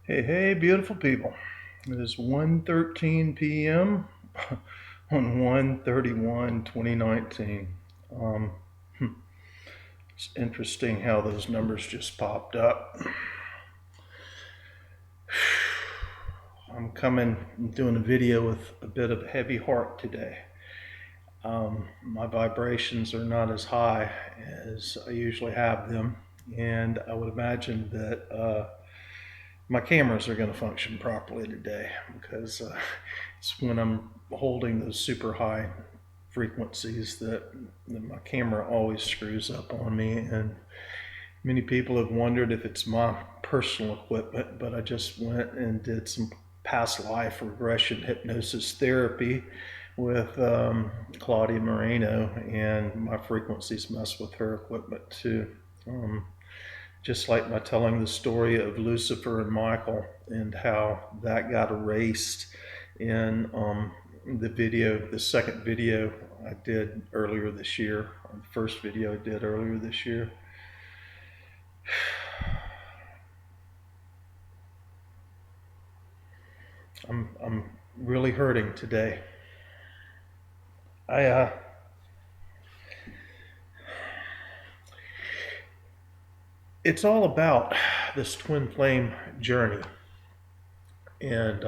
Hey, hey, beautiful people. It is 1:13 p.m. on 1/31/2019. Um, hmm, it's interesting how those numbers just popped up. I'm doing a video with a bit of a heavy heart today. My vibrations are not as high as I usually have them, and I would imagine that my cameras are going to function properly today because it's when I'm holding those super high frequencies that my camera always screws up on me. And many people have wondered if it's my personal equipment, but I just went and did some past life regression hypnosis therapy with Claudia Moreno, and my frequencies mess with her equipment too. Um, just like my telling the story of Lucifer and Michael and how that got erased in the second video I did earlier this year, or the first video I did earlier this year. I'm really hurting today. I It's all about this twin flame journey, and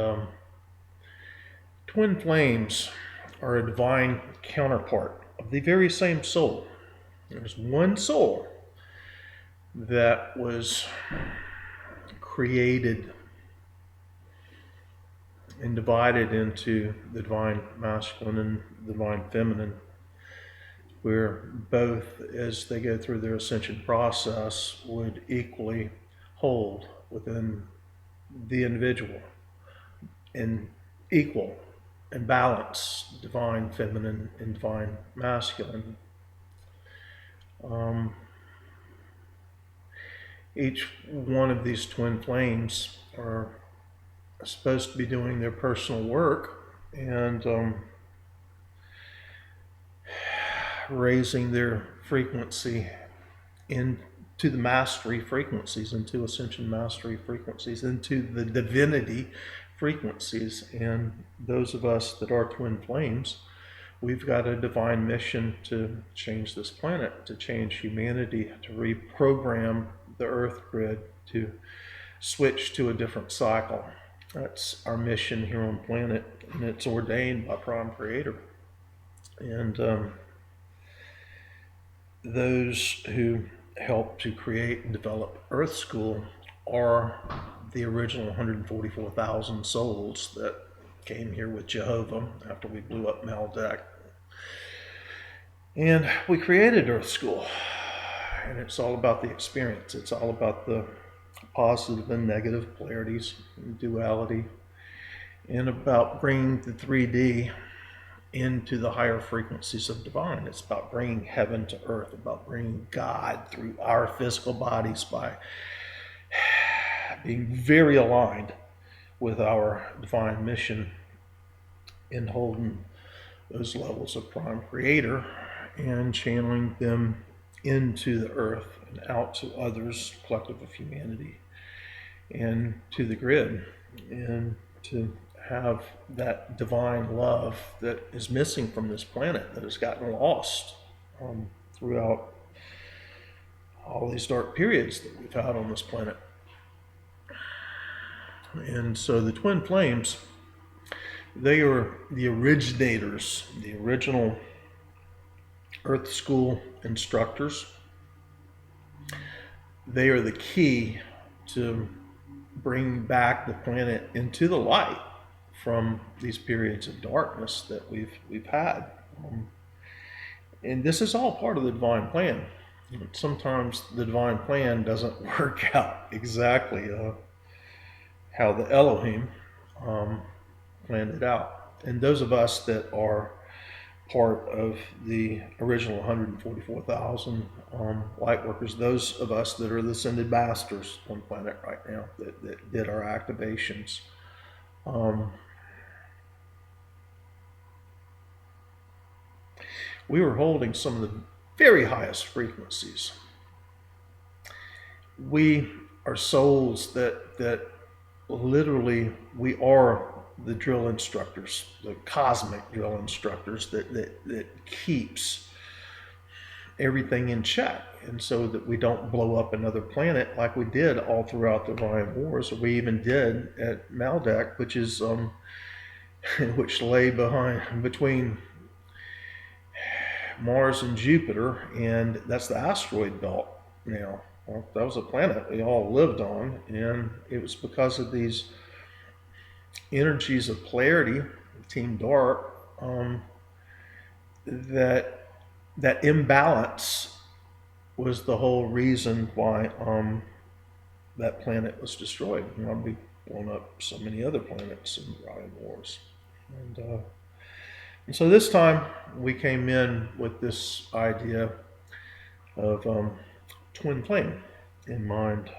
twin flames are a divine counterpart of the very same soul. There's one soul that was created and divided into the divine masculine and the divine feminine, where both, as they go through their ascension process, would equally hold within the individual in equal and balance divine feminine and divine masculine. Um, each one of these twin flames are supposed to be doing their personal work and raising their frequency into the mastery frequencies, into ascension mastery frequencies, into the divinity frequencies. And those of us that are twin flames, we've got a divine mission to change this planet, to change humanity, to reprogram the earth grid, to switch to a different cycle. That's our mission here on planet, and it's ordained by Prime Creator. And those who helped to create and develop Earth School are the original 144,000 souls that came here with Jehovah after we blew up Maldek. And we created Earth School, and it's all about the experience. It's all about the positive and negative polarities and duality, and about bringing the 3D into the higher frequencies of divine. It's about bringing heaven to earth, about bringing God through our physical bodies by being very aligned with our divine mission in holding those levels of Prime Creator and channeling them into the earth and out to others, collective of humanity, and to the grid, and to have that divine love that is missing from this planet, that has gotten lost throughout all these dark periods that we've had on this planet. And so the twin flames, they are the originators, the original Earth School instructors. They are the key to bring back the planet into the light from these periods of darkness that we've had. And this is all part of the divine plan. Sometimes the divine plan doesn't work out exactly how the Elohim planned it out. And those of us that are part of the original 144,000 light workers, those of us that are the ascended masters on planet right now that did our activations, we were holding some of the very highest frequencies. We are souls that literally, we are the drill instructors, the cosmic drill instructors that keeps everything in check, and so that we don't blow up another planet like we did all throughout the Ryan Wars, or we even did at Maldak, which is which lay between Mars and Jupiter, and that's the asteroid belt now. Well, that was a planet we all lived on, and it was because of these energies of polarity, Team Dark, that imbalance was the whole reason why that planet was destroyed. And why we blown up so many other planets in the Ryan Wars. And so this time we came in with this idea of twin flame in mind,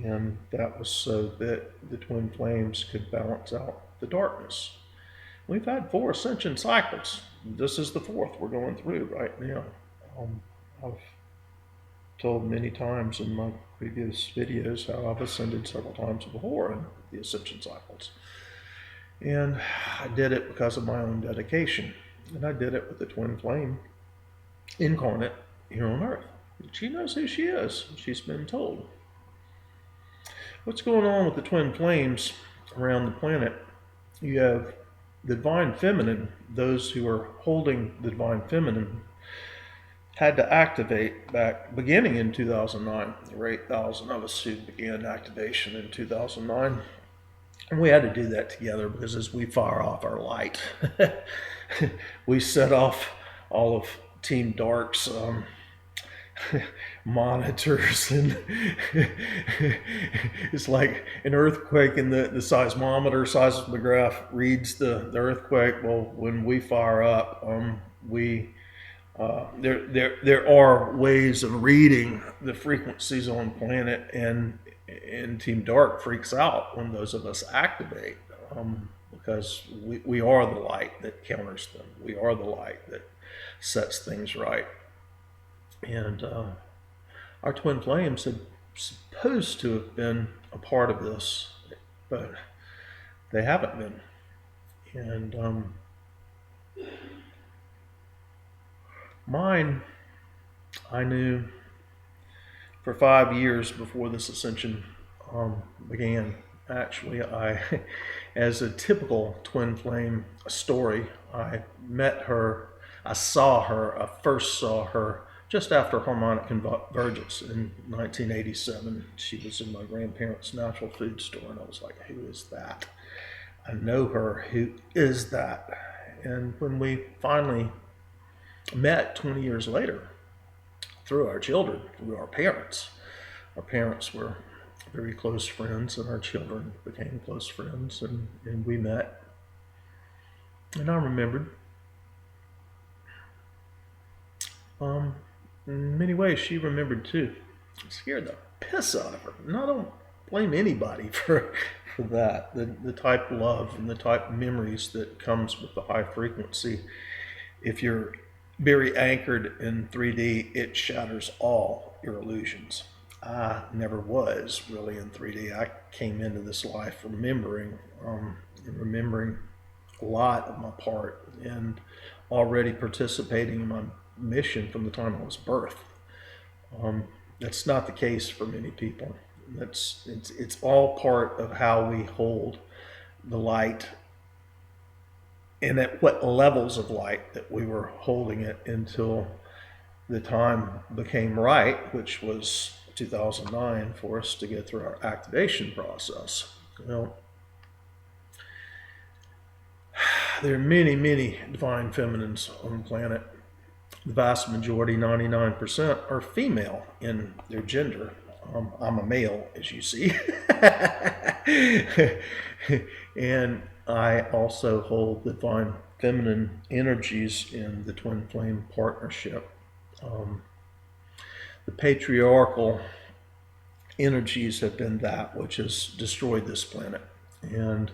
and that was so that the twin flames could balance out the darkness. We've had 4 ascension cycles. This is the 4th we're going through right now. I've told many times in my previous videos how I've ascended several times before in the ascension cycles. And I did it because of my own dedication. And I did it with the twin flame incarnate here on Earth. She knows who she is. She's been told. What's going on with the twin flames around the planet? You have the Divine Feminine. Those who are holding the Divine Feminine had to activate back beginning in 2009. There were 8,000 of us who began activation in 2009. And we had to do that together because as we fire off our light, we set off all of Team Dark's monitors, and it's like an earthquake, and the seismograph reads the earthquake. Well, when we fire up, there are ways of reading the frequencies on planet, and Team Dark freaks out when those of us activate, because we are the light that counters them. We are the light that sets things right. And our twin flames had supposed to have been a part of this, but they haven't been. And mine, I knew for 5 years before this ascension began. Actually, as a typical twin flame story, I met her, I first saw her just after harmonic convergence in 1987. She was in my grandparents' natural food store, and I was like, who is that? I know her, who is that? And when we finally met 20 years later, through our children, through our parents were very close friends, and our children became close friends, and we met. And I remembered, in many ways, she remembered too. It scared the piss out of her. And I don't blame anybody for that. The type of love and the type of memories that comes with the high frequency. If you're very anchored in 3D, it shatters all your illusions. I never was really in 3D. I came into this life remembering a lot of my part, and already participating in my mission from the time I was birthed. That's not the case for many people. It's all part of how we hold the light, and at what levels of light that we were holding it until the time became right, which was 2009, for us to go through our activation process. Well, there are many, many divine feminines on the planet. The vast majority, 99%, are female in their gender. I'm a male, as you see. And I also hold the divine feminine energies in the twin flame partnership. The patriarchal energies have been that which has destroyed this planet. And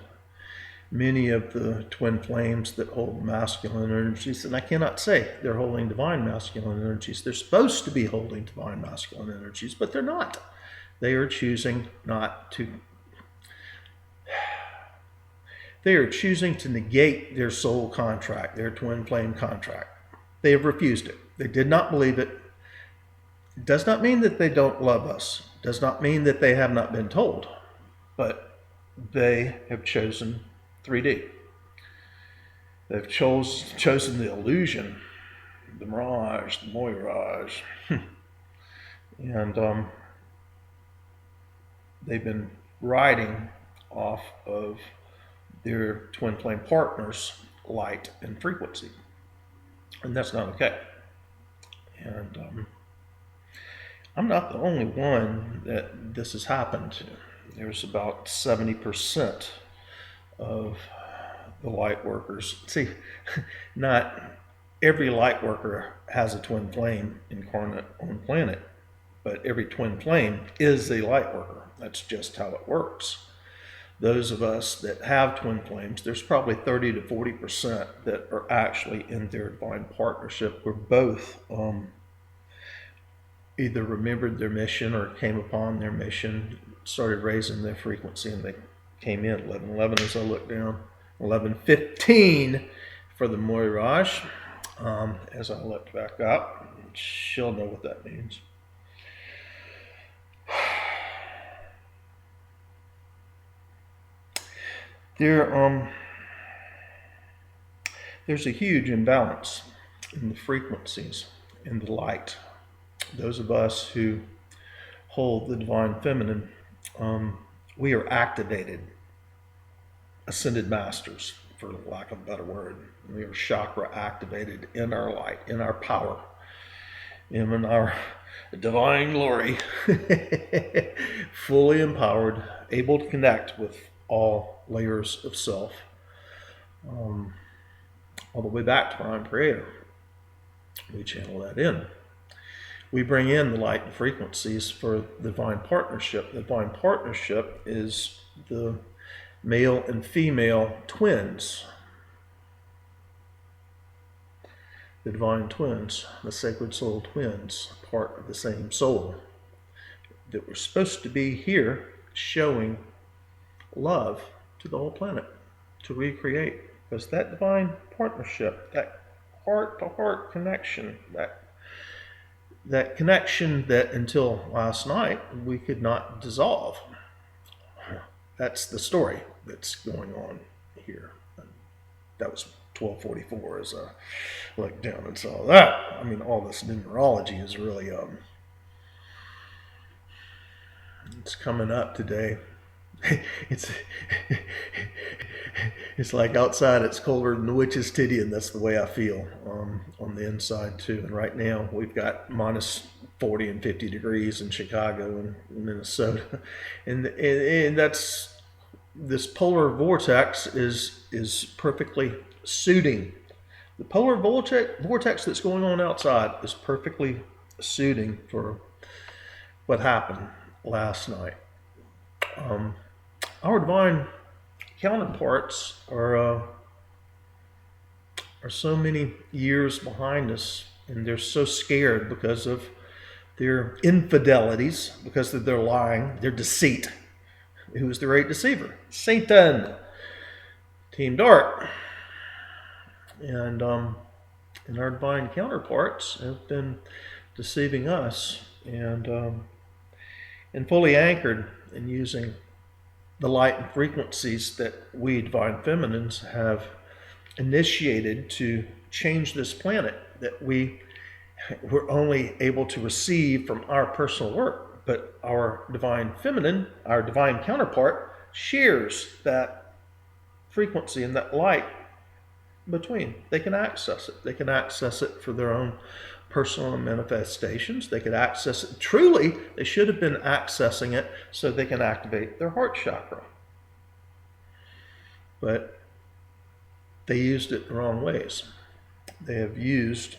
many of the twin flames that hold masculine energies, and I cannot say they're holding divine masculine energies. They're supposed to be holding divine masculine energies, but they're not. They are choosing not to They are choosing to negate their soul contract, their twin flame contract. They have refused it. They did not believe it. It does not mean that they don't love us. It does not mean that they have not been told. But they have chosen 3D. They've chosen the illusion, the mirage, the moirage. And they've been riding off of their twin flame partner's light and frequency. And that's not okay. And I'm not the only one that this has happened to. There's about 70% of the light workers. See, not every light worker has a twin flame incarnate on planet, but every twin flame is a light worker. That's just how it works. Those of us that have twin flames, there's probably 30 to 40% that are actually in their divine partnership, where both either remembered their mission or came upon their mission, started raising their frequency, and they came in. 1111 as I look down, 1115 for the Moirage. As I look back up, she'll know what that means. There's a huge imbalance in the frequencies in the light. Those of us who hold the divine feminine, we are activated, ascended masters, for lack of a better word. We are chakra activated in our light, in our power, in our divine glory, fully empowered, able to connect with all layers of self, all the way back to our own creator. We channel that in. We bring in the light and frequencies for the divine partnership. The divine partnership is the male and female twins. The divine twins, the sacred soul twins, part of the same soul, that were supposed to be here showing love to the whole planet, to recreate. Because that divine partnership, that heart-to-heart connection, that connection that until last night we could not dissolve. That's the story that's going on here. That was 1244 as I looked down and saw that. I mean, all this numerology is really, it's coming up today. It's like outside it's colder than the witch's titty, and that's the way I feel on the inside too. And right now we've got minus 40 and 50 degrees in Chicago and Minnesota, and that's, this polar vortex is perfectly suiting. The polar vortex that's going on outside is perfectly suiting for what happened last night. Our divine counterparts are so many years behind us, and they're so scared because of their infidelities, because of their lying, their deceit. Who's the great deceiver? Satan, Team Dark. And our divine counterparts have been deceiving us and fully anchored in using the light and frequencies that we divine feminines have initiated to change this planet, that we were only able to receive from our personal work. But our divine feminine, our divine counterpart, shares that frequency and that light between. They can access it. They can access it for their own personal manifestations. They could access it. Truly, they should have been accessing it so they can activate their heart chakra. But they used it the wrong ways. They have used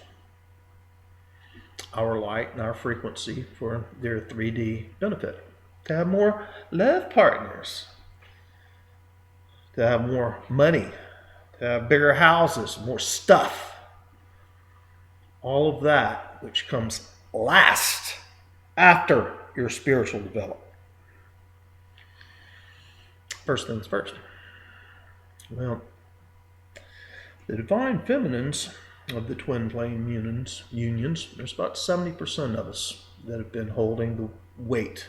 our light and our frequency for their 3D benefit. To have more love partners. To have more money. To have bigger houses, more stuff. All of that which comes last after your spiritual development. First things first. Well, the divine feminines of the twin flame unions, there's about 70% of us that have been holding the weight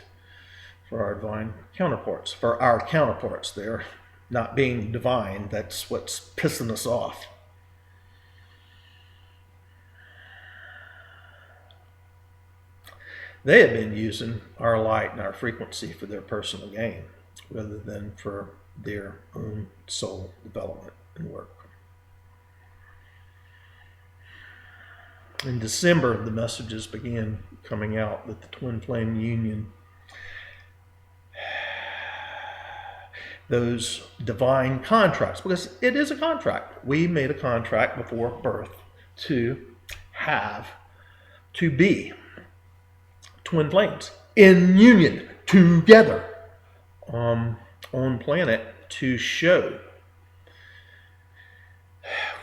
for our divine counterparts. For our counterparts, they're not being divine. That's what's pissing us off. They have been using our light and our frequency for their personal gain rather than for their own soul development and work. In December, the messages began coming out that the twin flame union, those divine contracts, because it is a contract. We made a contract before birth to be twin flames in union together on planet to show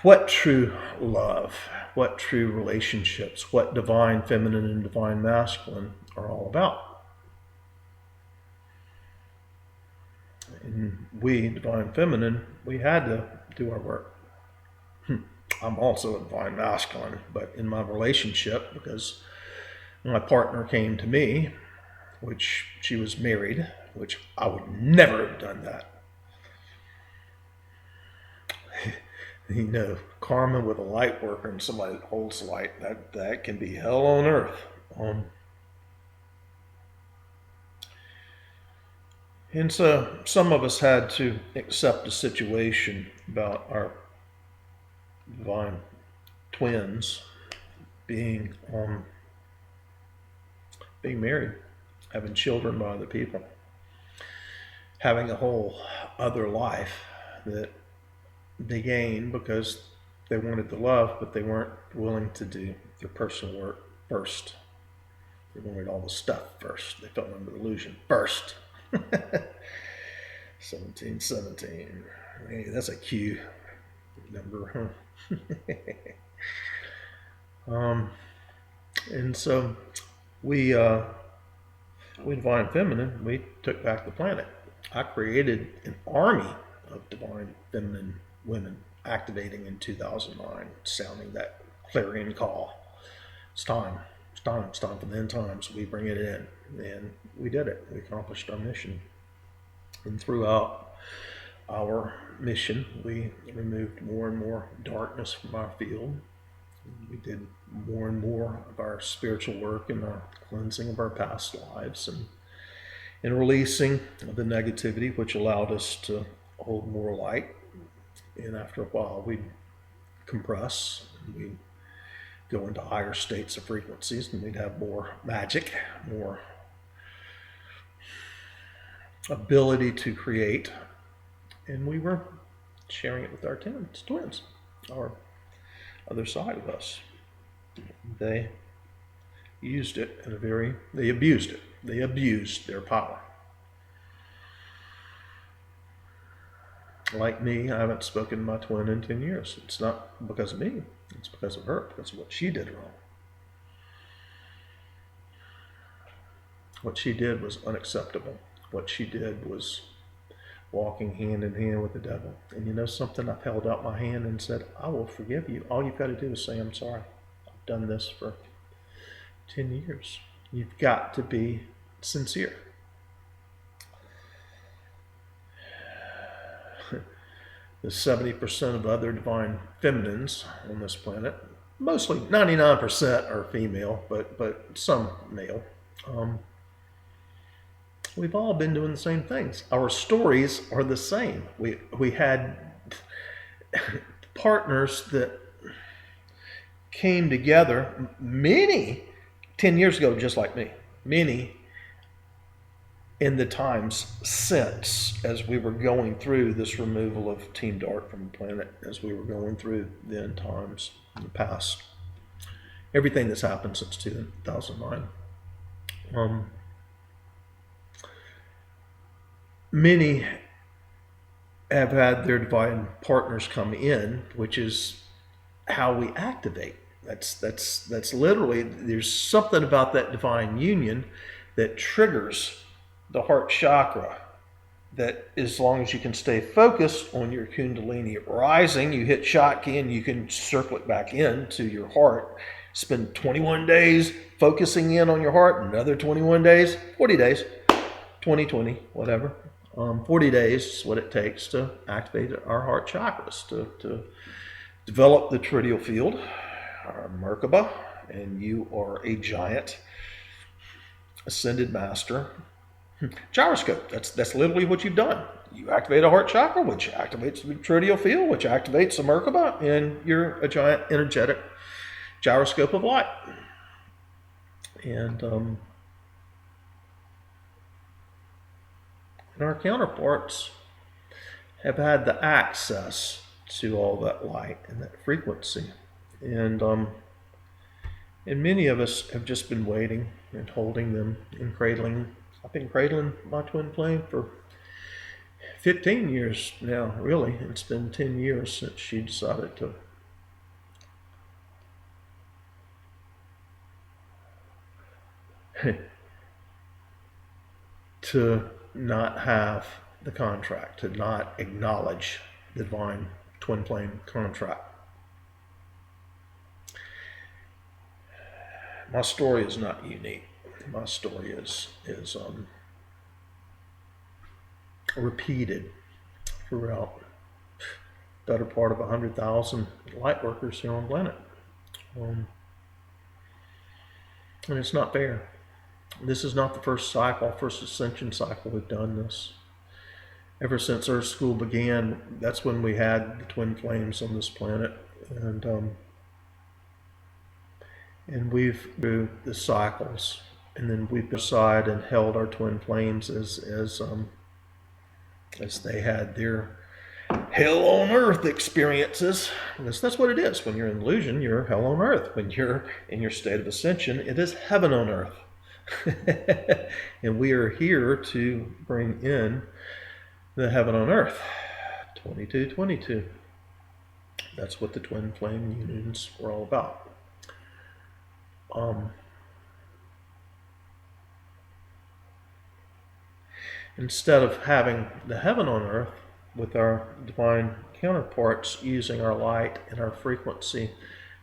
what true love, what true relationships, what divine feminine and divine masculine are all about. And we, divine feminine, we had to do our work. I'm also a divine masculine, but in my relationship, because my partner came to me, which she was married, which I would never have done that. You know, karma with a light worker and somebody that holds light, that can be hell on earth. And so some of us had to accept the situation about our divine twins being married, having children by other people, having a whole other life that they gained because they wanted the love, but they weren't willing to do their personal work first. They wanted all the stuff first. They fell under the illusion first. 1717. Hey, that's a Q number, huh? And so we divine feminine, we took back the planet. I created an army of divine feminine women activating in 2009, sounding that clarion call. It's time for the end times. We bring it in, and we did it. We accomplished our mission. And throughout our mission, we removed more and more darkness from our field. We did more and more of our spiritual work and our cleansing of our past lives and releasing the negativity, which allowed us to hold more light. And after a while, we'd compress, and we'd go into higher states of frequencies, and we'd have more magic, more ability to create. And we were sharing it with our twins, our other side of us. They used it they abused it. They abused their power. Like me, I haven't spoken to my twin in 10 years. It's not because of me. It's because of her, because of what she did wrong. What she did was unacceptable. What she did was walking hand in hand with the devil. And you know something? I've held out my hand and said, I will forgive you. All you've got to do is say, I'm sorry. I've done this for 10 years. You've got to be sincere. The 70% of other divine feminines on this planet, mostly 99% are female, but some male. We've all been doing the same things. Our stories are the same. We had partners that came together, many 10 years ago, just like me, many in the times since, as we were going through this removal of Team Dark from the planet, as we were going through the end times in the past, everything that's happened since 2009. Many have had their divine partners come in, which is how we activate. That's literally, there's something about that divine union that triggers the heart chakra that as long as you can stay focused on your Kundalini rising, you hit Shakti and you can circle it back in to your heart. Spend 21 days focusing in on your heart, another 21 days, 40 days, 20, whatever. 40 days is what it takes to activate our heart chakras, to develop the tritial field, our Merkaba, and you are a giant ascended master. Gyroscope, that's literally what you've done. You activate a heart chakra, which activates the tritial field, which activates the Merkaba, and you're a giant energetic gyroscope of light. And our counterparts have had the access to all that light and that frequency. And many of us have just been waiting and holding them and cradling. I've been cradling my twin flame for 15 years now, really. It's been 10 years since she decided to not have the contract, to not acknowledge the divine twin flame contract. My story is not unique. My story is repeated throughout the better part of 100,000 light workers here on planet. And it's not fair. This is not the first ascension cycle we've done this. Ever since Earth School began, that's when we had the twin flames on this planet. And we've through the cycles, and then we've decided and held our twin flames as they had their hell on earth experiences. That's what it is. When you're in illusion, you're hell on earth. When you're in your state of ascension, it is heaven on earth. And we are here to bring in the heaven on earth. 2222. That's what the twin flame unions were all about. Instead of having the heaven on earth with our divine counterparts using our light and our frequency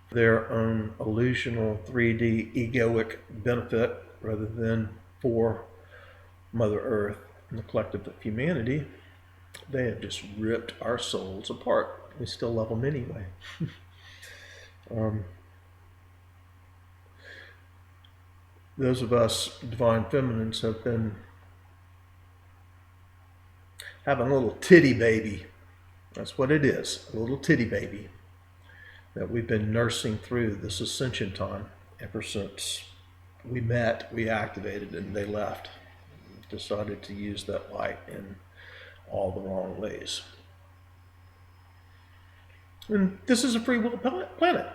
for their own illusional 3D egoic benefit rather than for Mother Earth and the collective of humanity, they have just ripped our souls apart. We still love them anyway. Those of us divine feminines have been having a little titty baby. That's what it is, a little titty baby that we've been nursing through this ascension time ever since we met, we activated, and they left. Decided to use that light in all the wrong ways. And this is a free will planet.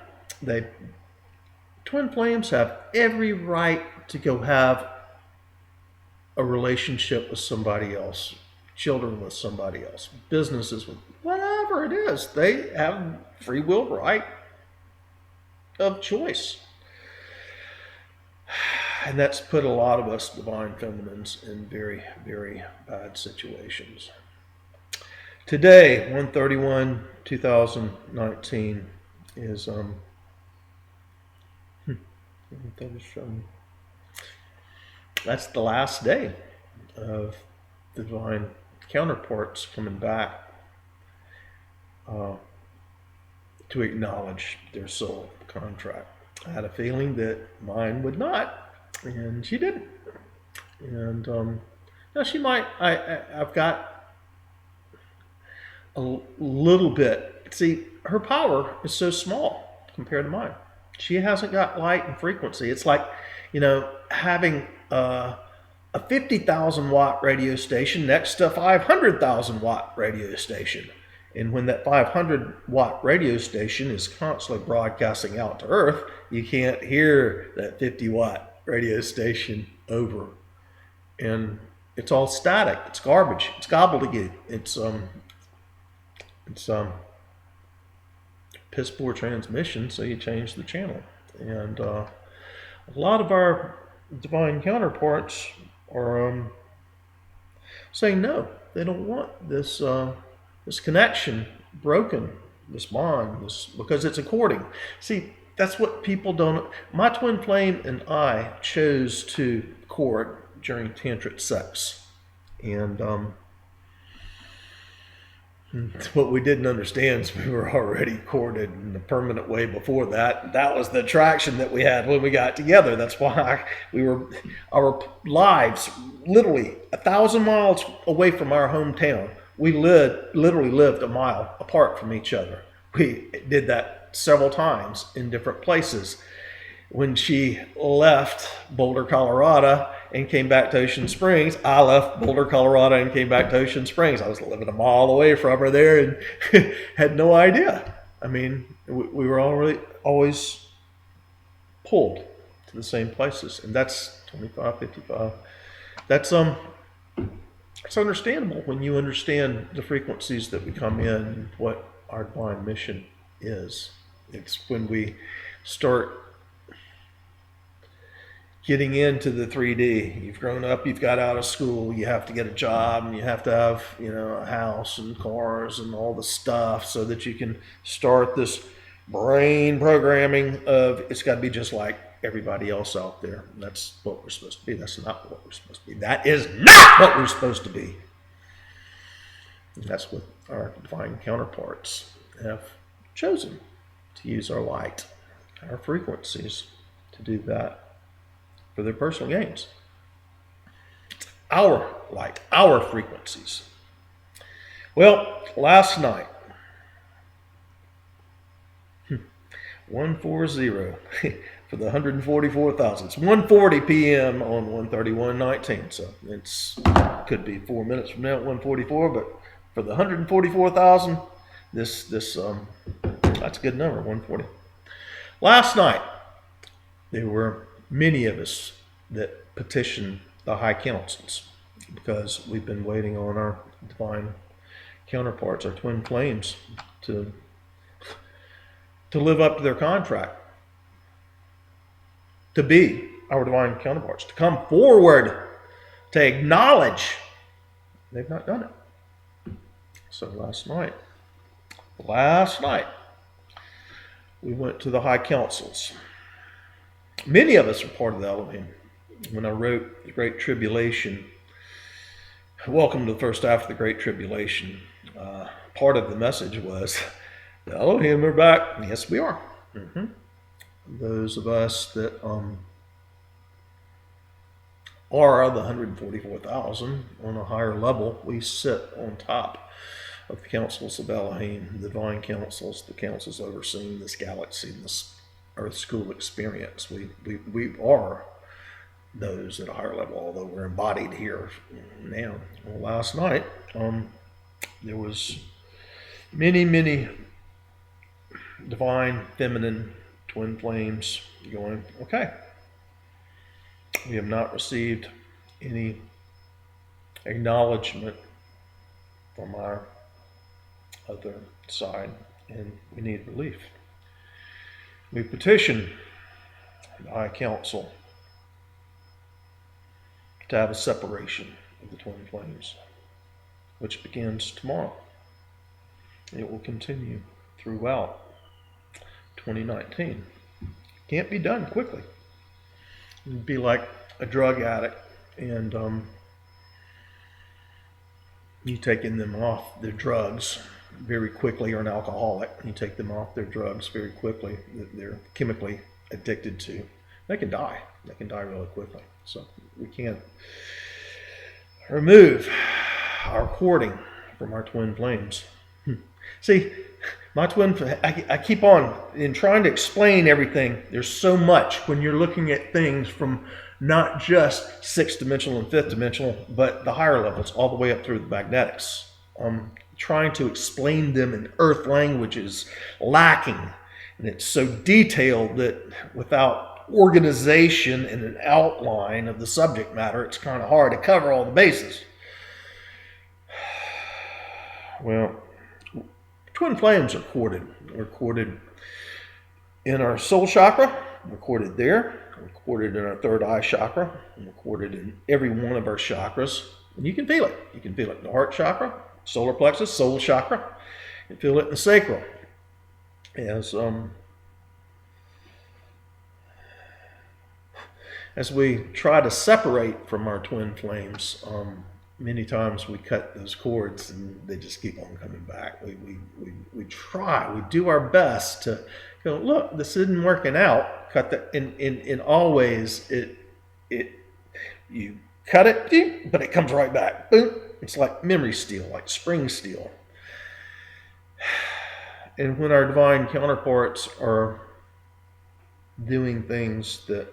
Twin flames have every right to go have a relationship with somebody else, children with somebody else, businesses with whatever it is. They have free will right of choice. And that's put a lot of us divine feminines in very, very bad situations. Today, 1/31/2019 is that's the last day of the divine counterparts coming back to acknowledge their soul contract. I had a feeling that mine would not, and she didn't. And now she might. I've got a little bit. See, her power is so small compared to mine. She hasn't got light and frequency. It's like, having a 50,000 watt radio station next to a 500,000 watt radio station. And when that 500 watt radio station is constantly broadcasting out to Earth, you can't hear that 50 watt radio station over. And it's all static. It's garbage. It's gobbledygook. It's piss poor transmission, so you change the channel. And a lot of our divine counterparts are saying no. They don't want this this connection broken, this bond, because it's a courting. See, that's what people don't. My twin flame and I chose to court during tantric sex, and what we didn't understand is we were already courted in a permanent way before that. That was the attraction that we had when we got together. That's why our lives, literally 1,000 miles away from our hometown. We literally lived a mile apart from each other. We did that several times in different places. When she left Boulder, Colorado, and came back to Ocean Springs, I left Boulder, Colorado, and came back to Ocean Springs. I was living a mile away from her there and had no idea. I mean, we were always pulled to the same places, and that's 25, 55. That's it's understandable when you understand the frequencies that we come in and what our divine mission is. It's when we start getting into the 3D. You've grown up, you've got out of school, you have to get a job, and you have to have, a house and cars and all the stuff so that you can start this brain programming of it's got to be just like everybody else out there. And that's what we're supposed to be. That's not what we're supposed to be. That is not what we're supposed to be. And that's what our divine counterparts have chosen, to use our light, our frequencies, to do that for their personal gains. Our light, our frequencies. Well, last night, 140 for the 144,000. It's 1:40 p.m. on 1/31/19. So it's could be 4 minutes from now at 1:44, but for the 144,000, this that's a good number, 140. Last night, there were many of us that petitioned the high councils because we've been waiting on our divine counterparts, our twin flames, to live up to their contract, to be our divine counterparts, to come forward, to acknowledge. They've not done it. So last night, we went to the high councils. Many of us are part of the Elohim. When I wrote The Great Tribulation, Welcome to the First Half of the Great Tribulation, part of the message was, the Elohim are back. Yes, we are. Those of us that are the 144,000 on a higher level, we sit on top of the councils of Elohim, the divine councils, the councils overseeing this galaxy, this Earth School experience. We are those at a higher level, although we're embodied here now. Well, last night, there was many divine feminine twin flames going, okay, we have not received any acknowledgement from our other side, and we need relief. We petition the High Council to have a separation of the twin flames, which begins tomorrow. It will continue throughout 2019. Can't be done quickly. It'd be like a drug addict and you taking them off their drugs very quickly, or an alcoholic, you take them off their drugs very quickly that they're chemically addicted to. They can die. They can die really quickly. So we can't remove our courting from our twin flames. See, my twin, I keep on in trying to explain everything. There's so much when you're looking at things from not just 6th dimensional and 5th dimensional, but the higher levels, all the way up through the magnetics. Trying to explain them in earth language is lacking. And it's so detailed that without organization and an outline of the subject matter, it's kind of hard to cover all the bases. Well, twin flames are courted. We're courted in our soul chakra. We're courted there. We're courted in our third eye chakra. We're courted in every one of our chakras. And you can feel it. You can feel it in the heart chakra, solar plexus, soul chakra. You can feel it in the sacral. As we try to separate from our twin flames, many times we cut those cords and they just keep on coming back. We try, we do our best to go, look, this isn't working out. Cut that, in always you cut it, but it comes right back. Boom. It's like memory steel, like spring steel. And when our divine counterparts are doing things that,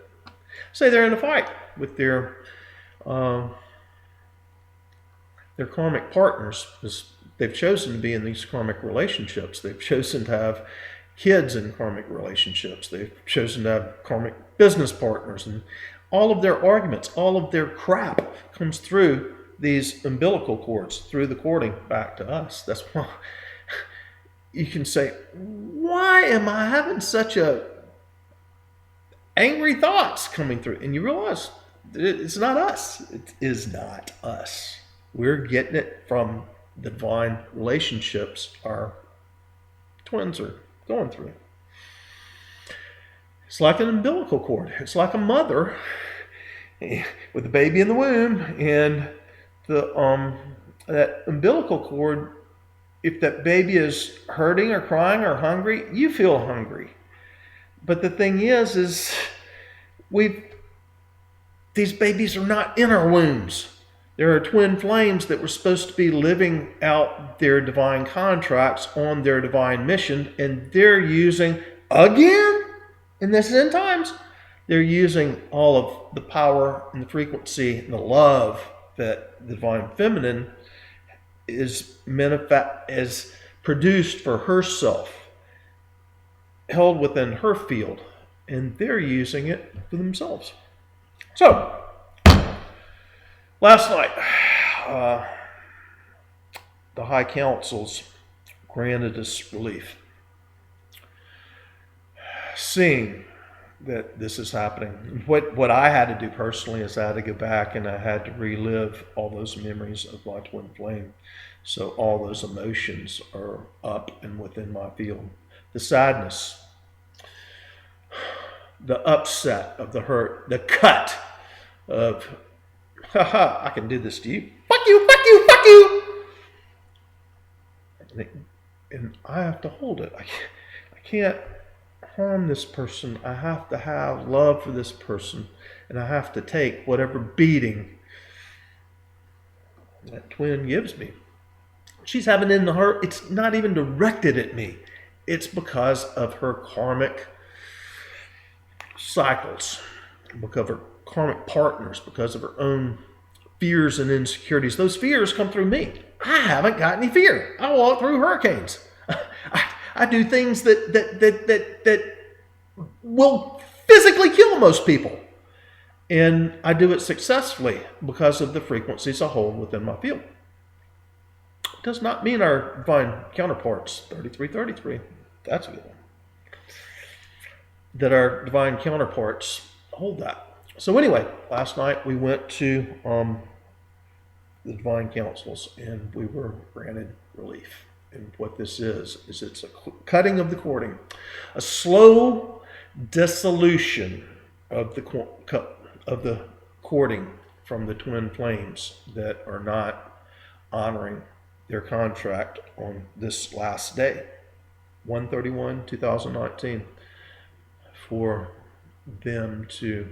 say they're in a fight with their karmic partners, because they've chosen to be in these karmic relationships. They've chosen to have kids in karmic relationships. They've chosen to have karmic business partners. And all of their arguments, all of their crap comes through these umbilical cords, through the cording back to us. That's why you can say, why am I having such angry thoughts coming through? And you realize it's not us. It is not us. We're getting it from the divine relationships our twins are going through. It's like an umbilical cord. It's like a mother with a baby in the womb, and that umbilical cord, if that baby is hurting or crying or hungry, you feel hungry. But the thing is these babies are not in our wombs. There are twin flames that were supposed to be living out their divine contracts on their divine mission, and they're using, again, in this end times, they're using all of the power and the frequency and the love that the divine feminine is produced for herself, held within her field, and they're using it for themselves. So, last night, the High Councils granted us relief. Seeing that this is happening, what I had to do personally is I had to go back and I had to relive all those memories of my twin flame. So all those emotions are up and within my field. The sadness, the upset of the hurt, the cut of, haha, I can do this to you. Fuck you, fuck you, fuck you. And I have to hold it. I can't harm this person. I have to have love for this person. And I have to take whatever beating that twin gives me. She's having in her, it's not even directed at me. It's because of her karmic cycles, because of her karmic partners, because of her own fears and insecurities. Those fears come through me. I haven't got any fear. I walk through hurricanes. I do things that will physically kill most people. And I do it successfully because of the frequencies I hold within my field. It does not mean our divine counterparts, 3333, that's a good one, that our divine counterparts hold that. So anyway, last night we went to the Divine Councils and we were granted relief. And what this is it's a cutting of the cording, a slow dissolution of the cording from the twin flames that are not honoring their contract on this last day, 1/31/2019, for them to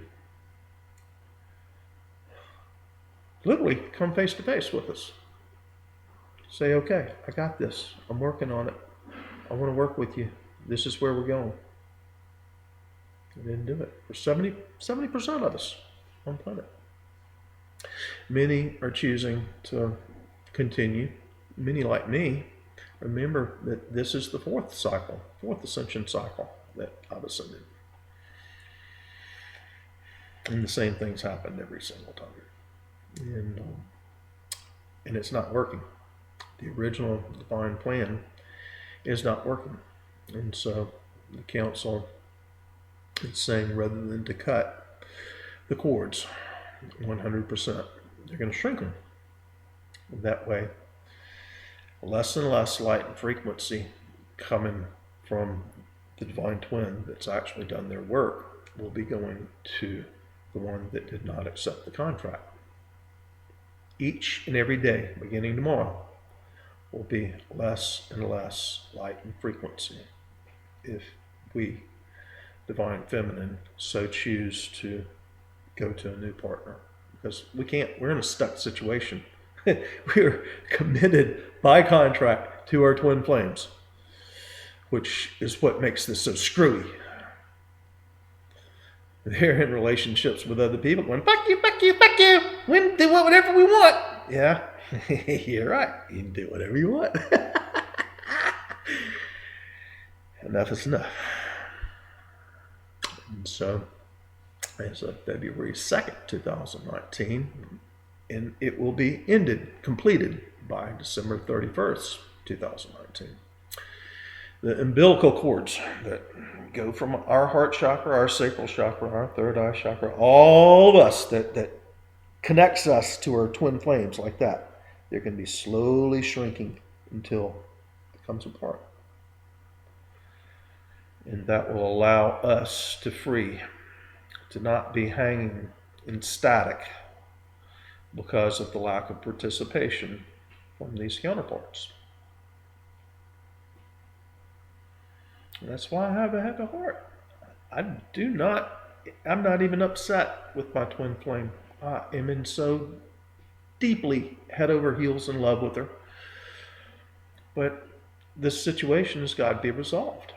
literally come face to face with us. Say, okay, I got this. I'm working on it. I want to work with you. This is where we're going. They didn't do it. For 70% of us on the planet. Many are choosing to continue. Many, like me, remember that this is the fourth ascension cycle that I've ascended. And the same things happened every single time. And it's not working. The original divine plan is not working. And so the council is saying, rather than to cut the cords 100%, they're going to shrink them That way, less and less light and frequency coming from the divine twin that's actually done their work will be going to the one that did not accept the contract. Each and every day, beginning tomorrow, will be less and less light and frequency if we, divine feminine, so choose to go to a new partner. Because we can't, we're in a stuck situation. We're committed by contract to our twin flames, which is what makes this so screwy. They're in relationships with other people going, fuck you, fuck you, fuck you. We can do whatever we want. Yeah, you're right. You can do whatever you want. Enough is enough. And so, as of February 2nd, 2019, and it will be completed by December 31st, 2019. The umbilical cords that go from our heart chakra, our sacral chakra, our third eye chakra, all of us that connects us to our twin flames like that, they're going to be slowly shrinking until it comes apart. And that will allow us to free, to not be hanging in static because of the lack of participation from these counterparts. And that's why I have a heavy heart. I'm not even upset with my twin flame. I am in so deeply head over heels in love with her. But this situation has got to be resolved.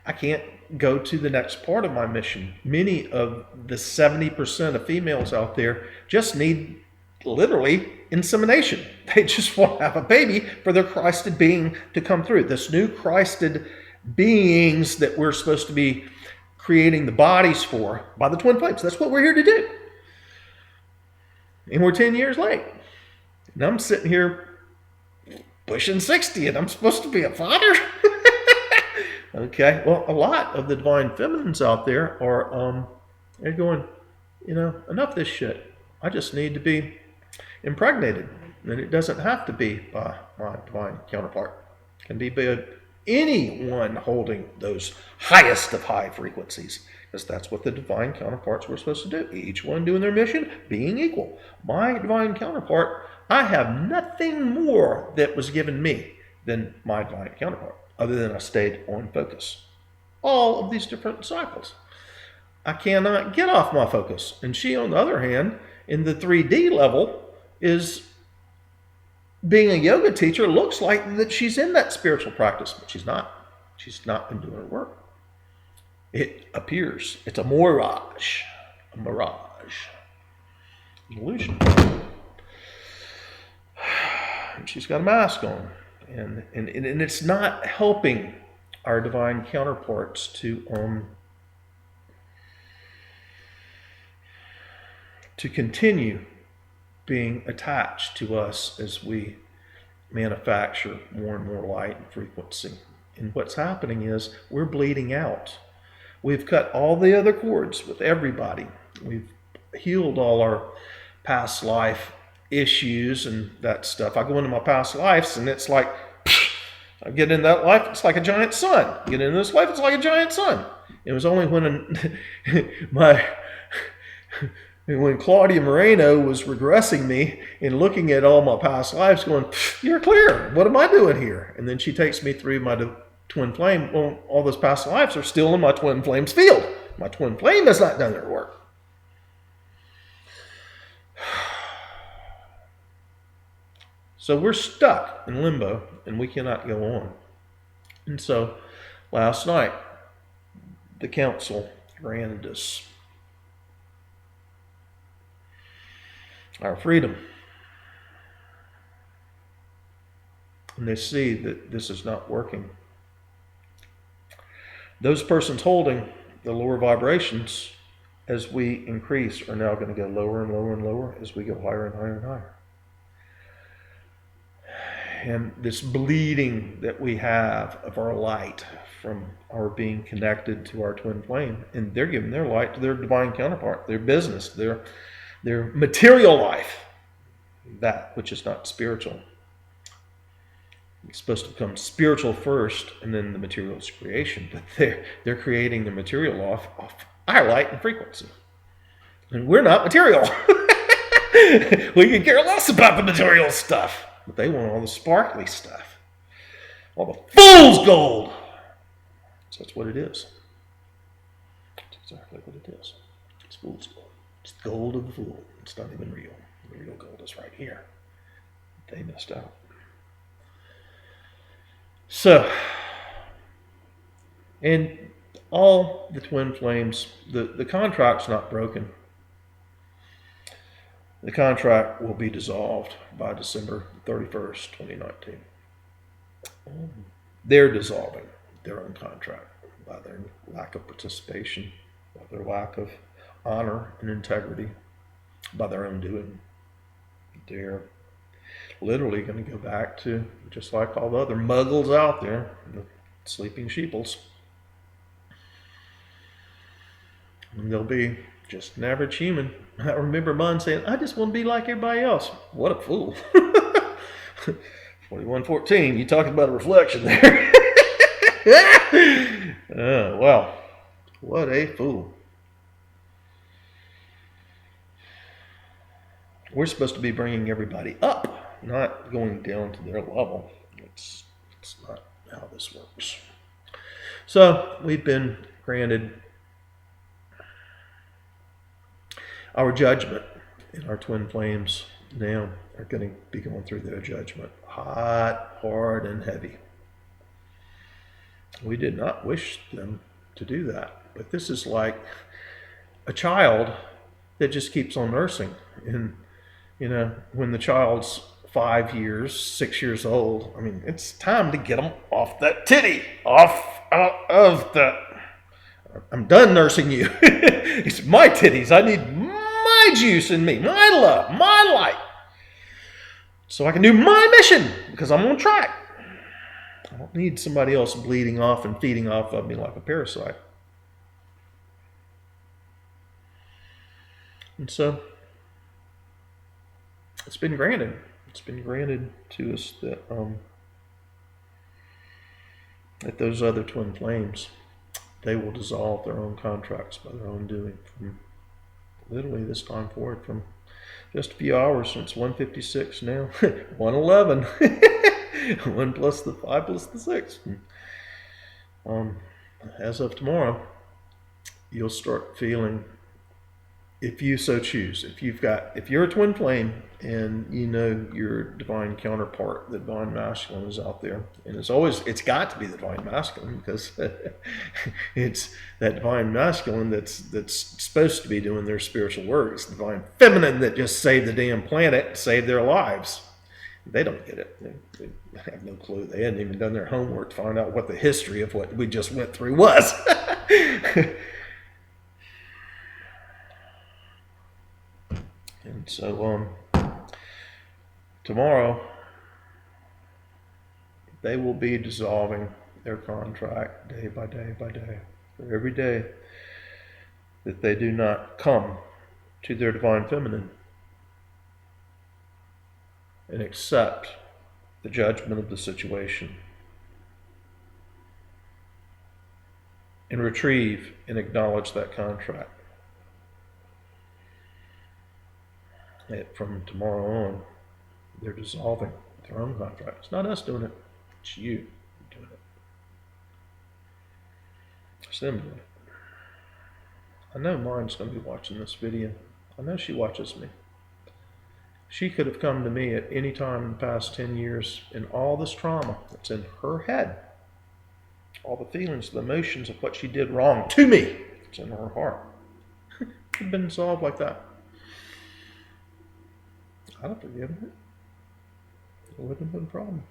I can't go to the next part of my mission. Many of the 70% of females out there just need literally insemination. They just want to have a baby for their Christed being to come through. This new Christed beings that we're supposed to be creating the bodies for by the twin flames. That's what we're here to do. And we're 10 years late. And I'm sitting here pushing 60 and I'm supposed to be a father? Okay, well, a lot of the divine feminines out there are they're going, enough of this shit. I just need to be impregnated. And it doesn't have to be by my divine counterpart. It can be by anyone holding those highest of high frequencies, because that's what the divine counterparts were supposed to do. Each one doing their mission, being equal. My divine counterpart, I have nothing more that was given me than my divine counterpart, other than I stayed on focus. All of these different cycles. I cannot get off my focus. And she, on the other hand, in the 3D level, is being a yoga teacher, looks like that she's in that spiritual practice, but she's not. She's not been doing her work. It appears. It's a mirage. A mirage. An illusion. And she's got a mask on. And it's not helping our divine counterparts to continue being attached to us as we manufacture more and more light and frequency. And what's happening is we're bleeding out. We've cut all the other cords with everybody. We've healed all our past life issues and that stuff. I go into my past lives and it's like, I get in that life, it's like a giant sun. I get into this life, it's like a giant sun. It was only when when Claudia Moreno was regressing me and looking at all my past lives going, you're clear, what am I doing here? And then she takes me through my twin flame. Well, all those past lives are still in my twin flame's field. My twin flame has not done their work. So we're stuck in limbo and we cannot go on. And so last night, the council granted us our freedom. And they see that this is not working. Those persons holding the lower vibrations as we increase are now going to go lower and lower and lower as we go higher and higher and higher. And this bleeding that we have of our light from our being connected to our twin flame, and they're giving their light to their divine counterpart, their business, their material life. that which is not spiritual. It's supposed to become spiritual first, and then the material is creation. But they're creating the material off our light and frequency, and we're not material. We can care less about the material stuff, but they want all the sparkly stuff, all the fool's gold. So that's what it is. That's exactly what it is. It's fool's gold. It's the gold of the fool. It's not even real. The real gold is right here. They missed out. So, and all the twin flames, the contract's not broken. The contract will be dissolved by December 31st, 2019. They're dissolving their own contract by their lack of participation, by their lack of honor and integrity, by their own doing. They're literally going to go back to just like all the other muggles out there, the sleeping sheeples. And they'll be just an average human. I remember Mun saying, I just want to be like everybody else. What a fool. 2114, you talking about a reflection there. Wow, what a fool. We're supposed to be bringing everybody up, not going down to their level. It's not how this works. So we've been granted our judgment, and our twin flames now are going to be going through their judgment. Hot, hard, and heavy. We did not wish them to do that. But this is like a child that just keeps on nursing. And, you know, when the child's 5 years, 6 years old, I mean, it's time to get them off that titty, out of the... I'm done nursing you. It's my titties. I need my juice in me, my love, my light, so I can do my mission, because I'm on track. I don't need somebody else bleeding off and feeding off of me like a parasite. And so it's been granted. It's been granted to us that those other twin flames, they will dissolve their own contracts by their own doing from literally this time forward, from just a few hours since 156 now, 111, 1 plus the 5 plus the 6. As of tomorrow, you'll start feeling, if you so choose, if you're a twin flame and you know your divine counterpart, the divine masculine is out there, and it's got to be the divine masculine, because it's that divine masculine that's supposed to be doing their spiritual work. It's the divine feminine that just saved the damn planet, saved their lives. They don't get it. They have no clue. They hadn't even done their homework to find out what the history of what we just went through was. And so tomorrow they will be dissolving their contract day by day by day. For every day that they do not come to their divine feminine and accept the judgment of the situation and retrieve and acknowledge that contract. From tomorrow on, they're dissolving their own contract. It's not us doing it. It's you doing it. It's them doing it. I know mine's going to be watching this video. I know she watches me. She could have come to me at any time in the past 10 years, and all this trauma that's in her head, all the feelings, the emotions of what she did wrong to me, it's in her heart. It's been solved like that. I'd have forgiven her. It wouldn't have been a problem.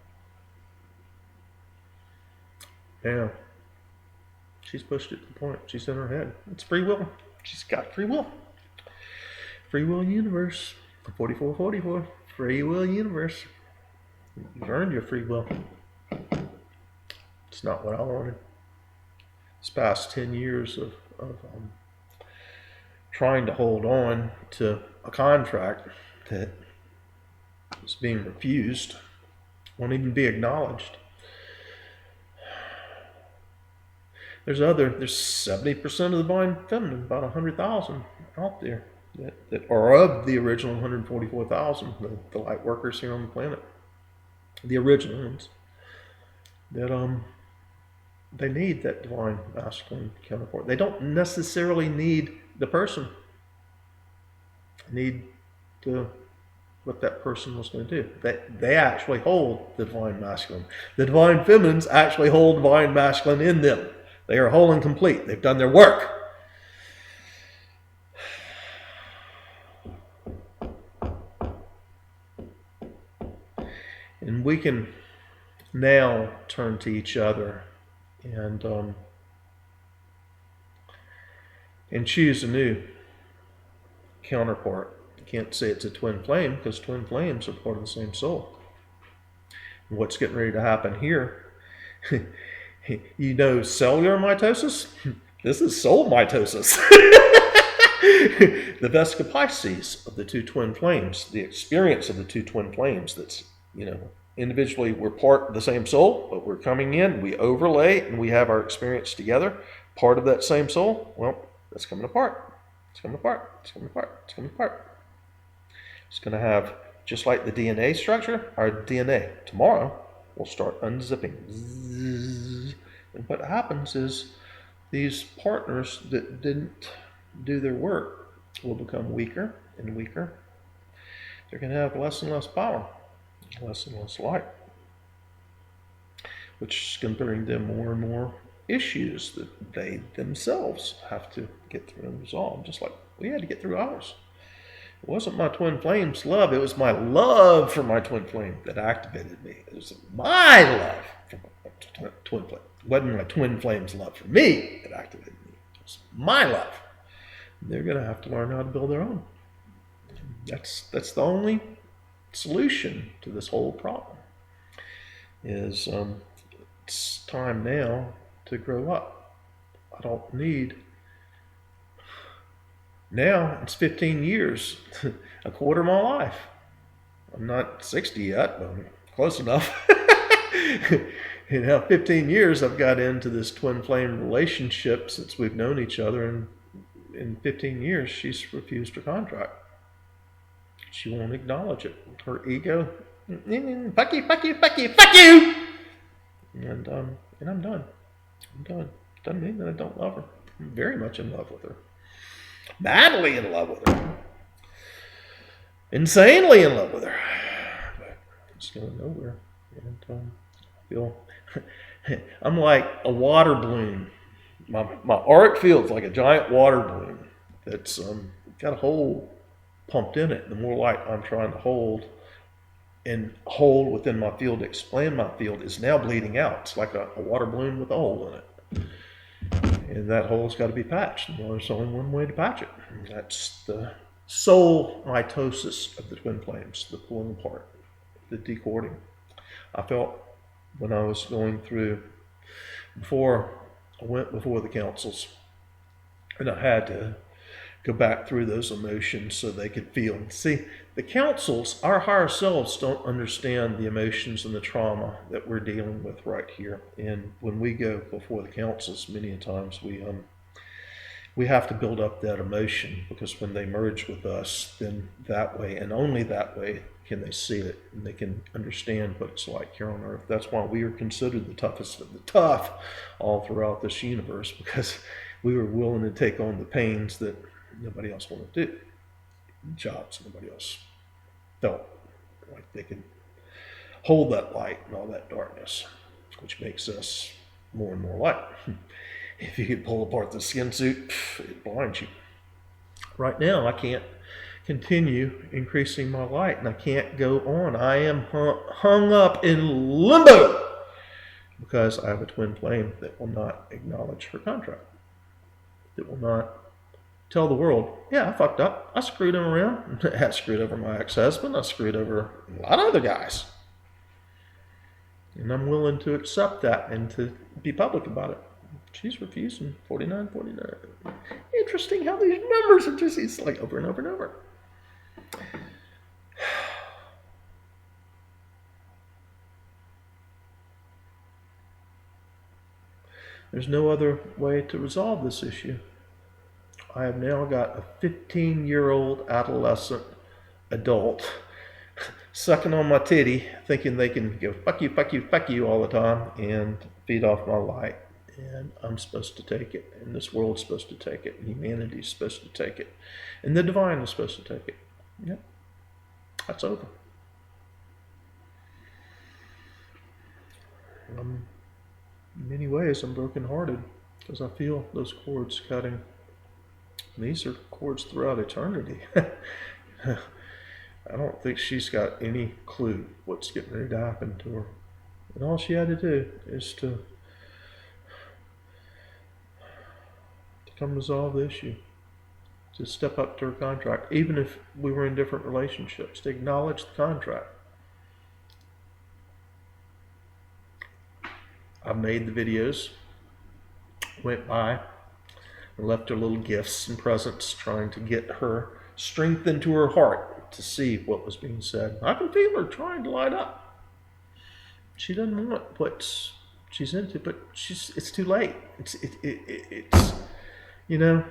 Now, she's pushed it to the point. She's in her head. It's free will. She's got free will. Free will universe. 4444. Free will universe. You've earned your free will. It's not what I wanted. This past 10 years of trying to hold on to a contract that It's being refused. Won't even be acknowledged. There's 70% of the divine feminine, about 100,000 out there that are of the original 144,000, the light workers here on the planet, the original ones, that they need that divine masculine counterpart. They don't necessarily need the person. They need what that person was going to do. They actually hold the divine masculine. The divine feminines actually hold divine masculine in them. They are whole and complete. They've done their work. And we can now turn to each other and choose a new counterpart. You can't say it's a twin flame because twin flames are part of the same soul. And what's getting ready to happen here, you know, cellular mitosis? This is soul mitosis. The Vesica Pisces of the two twin flames, the experience of the two twin flames that's, you know, individually we're part of the same soul, but we're coming in, we overlay, and we have our experience together, part of that same soul. Well, that's coming apart. It's coming apart. It's coming apart. It's coming apart. It's going to have, just like the DNA structure, our DNA tomorrow will start unzipping. And what happens is these partners that didn't do their work will become weaker and weaker. They're going to have less and less power, less and less light, which is going to bring them more and more issues that they themselves have to get through and resolve, just like we had to get through ours. It wasn't my twin flame's love, it was my love for my twin flame that activated me. It was my love for my twin flame. It wasn't my twin flame's love for me that activated me. It was my love. And they're going to have to learn how to build their own. That's the only solution to this whole problem. Is it's time now to grow up. I don't need. Now it's 15 years, a quarter of my life. I'm not 60 yet, but I'm close enough. 15 years I've got into this twin flame relationship since we've known each other, and in 15 years she's refused her contract. She won't acknowledge it. Her ego, fuck you, fuck you, fuck you, fuck you! And I'm done. I'm done. Doesn't mean that I don't love her. I'm very much in love with her. Madly in love with her. Insanely in love with her. But it's going nowhere. And I feel I'm like a water balloon. My art field's like a giant water balloon that's got a hole pumped in it. The more light I'm trying to hold within my field to explain my field is now bleeding out. It's like a water balloon with a hole in it. And that hole's got to be patched. Well, there's only one way to patch it. And that's the soul mitosis of the twin flames, the pulling apart, the decording. I felt when I was going through, before I went before the councils, and I had to go back through those emotions so they could feel. See, the councils, our higher selves, don't understand the emotions and the trauma that we're dealing with right here. And when we go before the councils, many times we have to build up that emotion, because when they merge with us, then that way and only that way can they see it and they can understand what it's like here on earth. That's why we are considered the toughest of the tough all throughout this universe, because we were willing to take on the pains that nobody else wanted to do, jobs nobody else felt like they could hold that light and all that darkness, which makes us more and more light. If you could pull apart the skin suit, it blinds you. Right now, I can't continue increasing my light, and I can't go on. I am hung up in limbo because I have a twin flame that will not acknowledge her contract, that will not tell the world, yeah, I fucked up. I screwed him around. I screwed over my ex-husband. I screwed over a lot of other guys. And I'm willing to accept that and to be public about it. She's refusing 49. Interesting how these numbers. numbers. It just, it's like over and over and over. There's no other way to resolve this issue. I have now got a 15-year-old adolescent adult sucking on my titty, thinking they can go fuck you, fuck you, fuck you all the time and feed off my light. And I'm supposed to take it, and this world's supposed to take it, and humanity's supposed to take it, and the divine is supposed to take it. Yep, that's over. In many ways, I'm brokenhearted because I feel those cords cutting. These are cords throughout eternity. I don't think she's got any clue what's getting ready to happen to her. And all she had to do is to come resolve the issue, to step up to her contract, even if we were in different relationships, to acknowledge the contract. I made the videos, went by, and left her little gifts and presents, trying to get her strength into her heart to see what was being said. I can feel her trying to light up. She doesn't want what she's into, but it's too late. It's you know,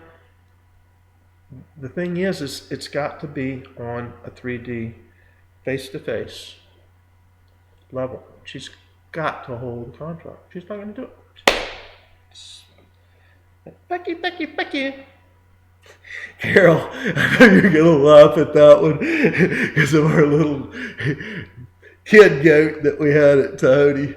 the thing is it's got to be on a 3D, face-to-face level. She's got to hold the contract. She's not going to do it. Fuck you, fuck you, fuck you. Carol, I know you're going to laugh at that one because of our little kid goat that we had at Tony.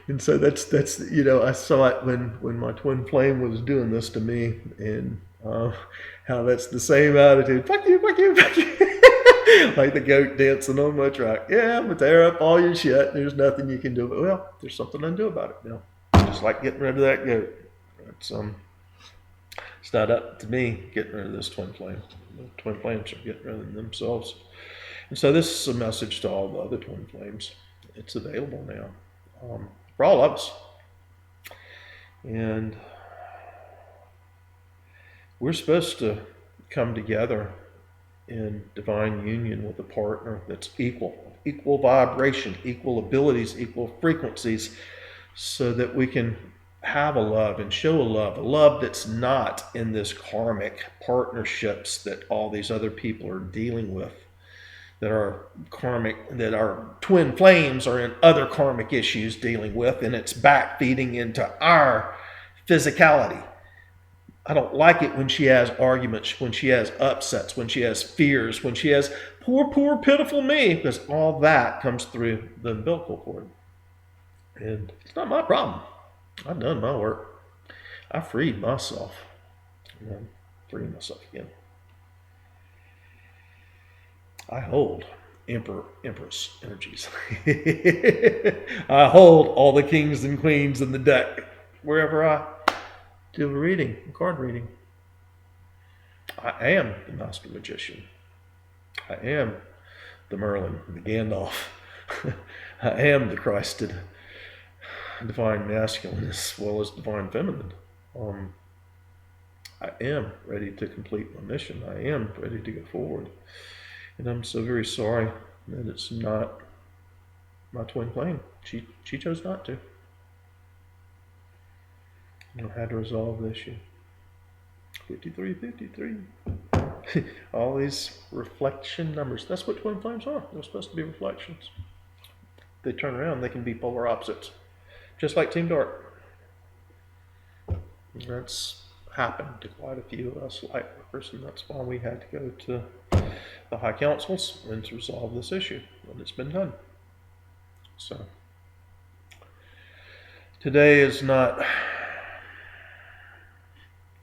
And so that's you know, I saw it when my twin flame was doing this to me, and how that's the same attitude. Fuck you, fuck you, fuck you. Like the goat dancing on my track. Yeah, I'm going to tear up all your shit. There's nothing you can do. But, well, there's something I can do about it now. Just like getting rid of that goat. It's not up to me getting rid of this twin flame. The twin flames are getting rid of themselves. And so this is a message to all the other twin flames. It's available now for all of us. And we're supposed to come together in divine union with a partner that's equal vibration, equal abilities, equal frequencies, so that we can have a love and show a love that's not in this karmic partnerships that all these other people are dealing with, that are karmic, that our twin flames are in other karmic issues dealing with, and it's back feeding into our physicality. I don't like it when she has arguments, when she has upsets, when she has fears, when she has poor, poor, pitiful me, because all that comes through the umbilical cord. And it's not my problem. I've done my work. I freed myself. And I'm freeing myself again. I hold Empress energies. I hold all the kings and queens in the deck wherever I do a reading, a card reading. I am the master magician. I am the Merlin, the Gandalf. I am the Christed divine masculine as well as divine feminine. I am ready to complete my mission. I am ready to go forward. And I'm so very sorry that it's not my twin flame. She chose not to. I had to resolve the issue. 53. All these reflection numbers. That's what twin flames are. They're supposed to be reflections. They turn around, they can be polar opposites. Just like Team Dark. That's happened to quite a few of us light workers, and that's why we had to go to the high councils and to resolve this issue. And it's been done. So today is not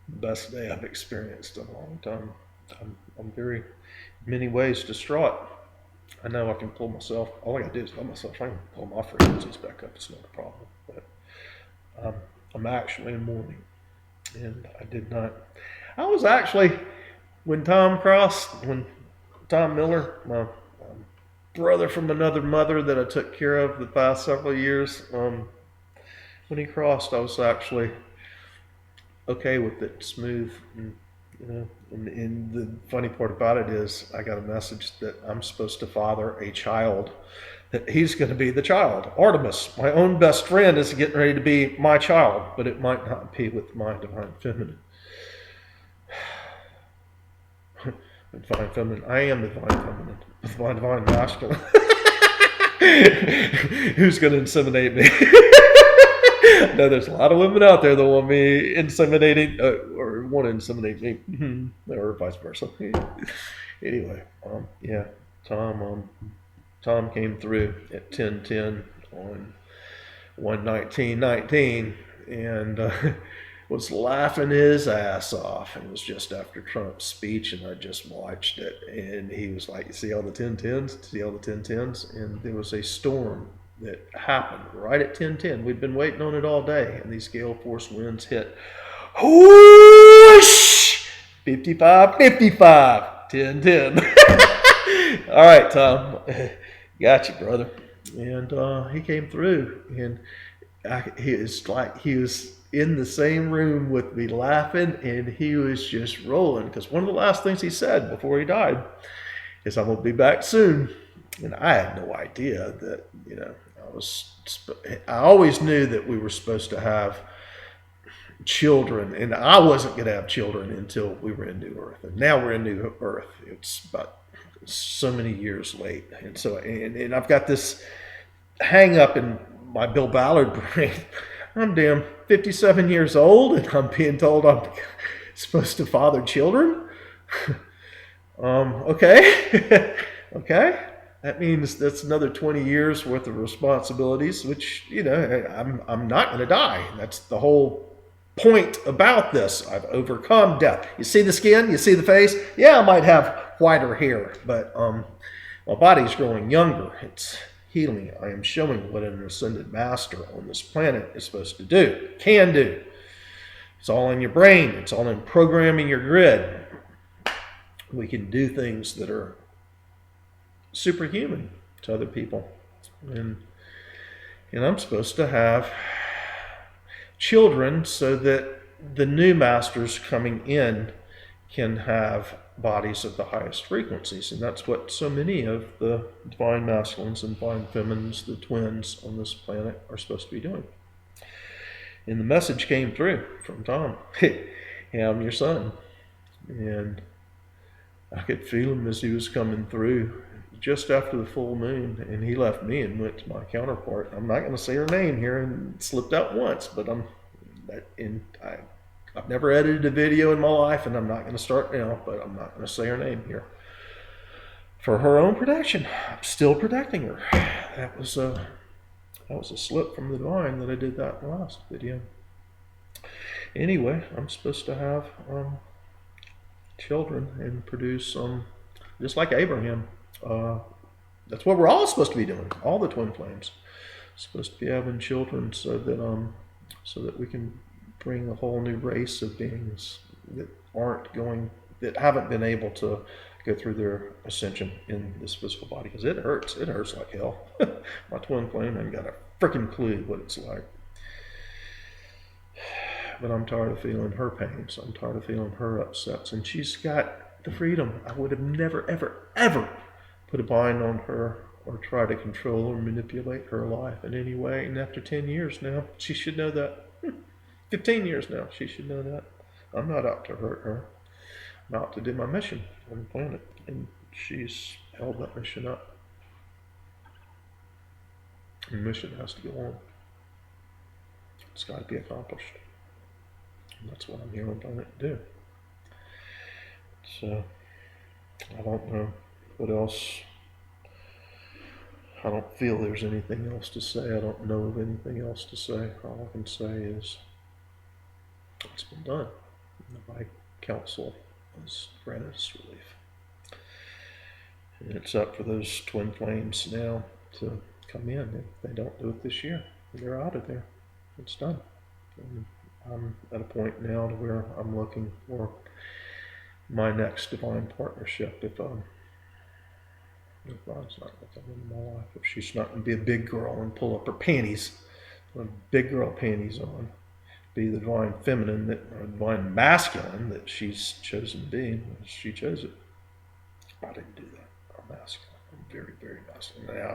the best day I've experienced in a long time. I'm very, in many ways, distraught. I know I can pull myself, all I gotta do is let myself, I can pull my frequencies back up, it's not a problem. But I'm actually in mourning. And I was actually, when Tom Miller, my brother from another mother that I took care of the past several years, when he crossed, I was actually okay with it, smooth. And, you know, and the funny part about it is I got a message that I'm supposed to father a child He's going to be the child. Artemis, my own best friend, is getting ready to be my child, but it might not be with my divine feminine. Divine feminine. I am the divine feminine. With my divine masculine. Who's going to inseminate me? No, there's a lot of women out there that want me inseminating, or want to inseminate me, or vice versa. Anyway, yeah, Tom came through at 10:10 on 1/19/19, and was laughing his ass off. It was just after Trump's speech, and I just watched it, and he was like, "See all the 10:10s? See all the 10:10s?" And there was a storm that happened right at 10:10. We'd been waiting on it all day, and these gale force winds hit. Whoosh! 55, 10:10. All right, Tom. Got you, brother. And he came through, and he was in the same room with me laughing, and he was just rolling, because one of the last things he said before he died is, "I'm going to be back soon." And I had no idea that, I always knew that we were supposed to have children, and I wasn't going to have children until we were in New Earth. And now we're in New Earth. It's about so many years late. And so, and I've got this hang up in my Bill Ballard brain. I'm damn 57 years old, and I'm being told I'm supposed to father children. Okay. Okay. That means that's another 20 years worth of responsibilities, which, I'm not going to die. That's the whole point about this. I've overcome death. You see the skin? You see the face? Yeah, I might have whiter hair, but my body's growing younger. It's healing. I am showing what an ascended master on this planet is supposed to do, can do. It's all in your brain. It's all in programming your grid. We can do things that are superhuman to other people. And I'm supposed to have children so that the new masters coming in can have bodies of the highest frequencies. And that's what so many of the divine masculines and divine feminines, the twins on this planet, are supposed to be doing. And the message came through from Tom. Hey, I'm your son. And I could feel him as he was coming through just after the full moon, and he left me and went to my counterpart. I'm not going to say her name here, and it slipped out once, but I've never edited a video in my life, and I'm not going to start now, but I'm not going to say her name here. For her own protection, I'm still protecting her. That was a slip from the divine that I did that in the last video. Anyway, I'm supposed to have children and produce just like Abraham. That's what we're all supposed to be doing. All the twin flames supposed to be having children, so that we can bring a whole new race of beings that haven't been able to go through their ascension in this physical body, because it hurts. It hurts like hell. My twin flame ain't got a freaking clue what it's like. But I'm tired of feeling her pains. I'm tired of feeling her upsets. And she's got the freedom. I would have never, ever, ever put a bind on her or try to control or manipulate her life in any way. And after 10 years now, she should know that. 15 years now, she should know that. I'm not out to hurt her. I'm out to do my mission on the planet. And she's held that mission up. The mission has to go on. It's got to be accomplished. And that's what I'm here on planet to do. So, I don't know what else. I don't feel there's anything else to say. I don't know of anything else to say. All I can say is it's been done. My counsel has granted us relief. And it's up for those twin flames now to come in. If they don't do it this year, they're out of there. It's done. And I'm at a point now to where I'm looking for my next divine partnership. If God's not with them in my life, if she's not going to be a big girl and pull up her panties, put big girl panties on, be the divine feminine or divine masculine that she's chosen to be. She chose it. I didn't do that. I'm masculine. I'm very, very masculine. Now,